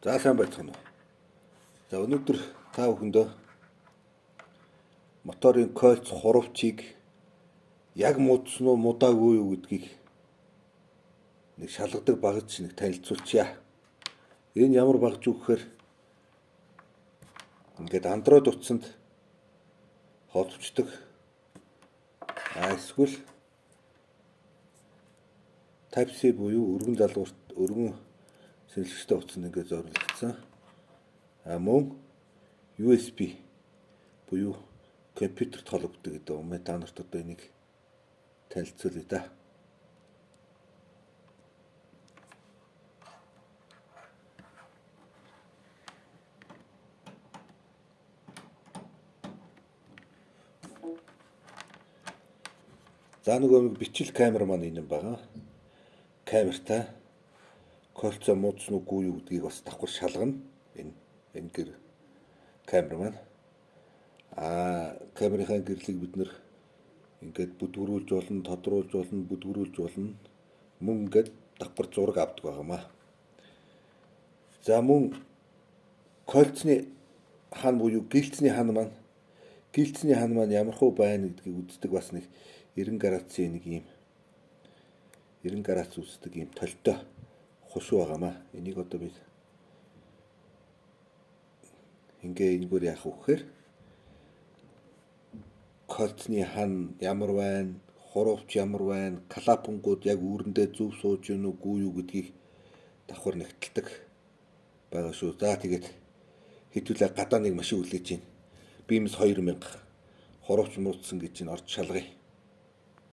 За сайн байцгаана уу. За өнөөдөр та бүхэндээ моторын койлц хуравчийг яг муудсан уу мудаагүй юу гэдгийг нэг шалгадаг багаж нэг танилцуулчихъя. Энэ ямар багаж юу гэхээр ингээд Android утсанд холбогддог. Эсвэл Type-C буюу өргөн сэнэлгчтэй утсанд ингээд зориулагдсан. Мөн USB буюу компьютерт холбогддог гэдэг юм. Та нарт одоо энийг танилцуулъя да. За нөгөө бичил камер маань энэ байгаа. Камертай койлцоо муудсан уугүй юу гэдгийг бас давхар шалгана. Энэ гэр камер маань. Камерын гэрлийг бид нэр ингээд бүдгэрүүлж болно, тодруулж болно, бүдгэрүүлж болно. Мөн ингээд давхар зураг авдаг байгаамаа. За мөн койлцны хан буюу гэлцний хан маань ямархуу байна гэдгийг үздэг бас нэг 90 градусын нэг юм 90 градус үздэг юм толтой хушуу байгаамаа. Энийг одоо бид энэгээр яах вэ гэхээр койлцны хан ямар байна, хуравч ямар байна, клапангууд яг үүрэндээ зөв сууж гин үгүй юу гэдгийг давхар нэгтэлдэг байгаа шүү. За тэгээд хэдүүлээ гадаа нэг машин үлээж чинь. Бимс 2000 хуравч муудсан гэж чинь орж шалгая.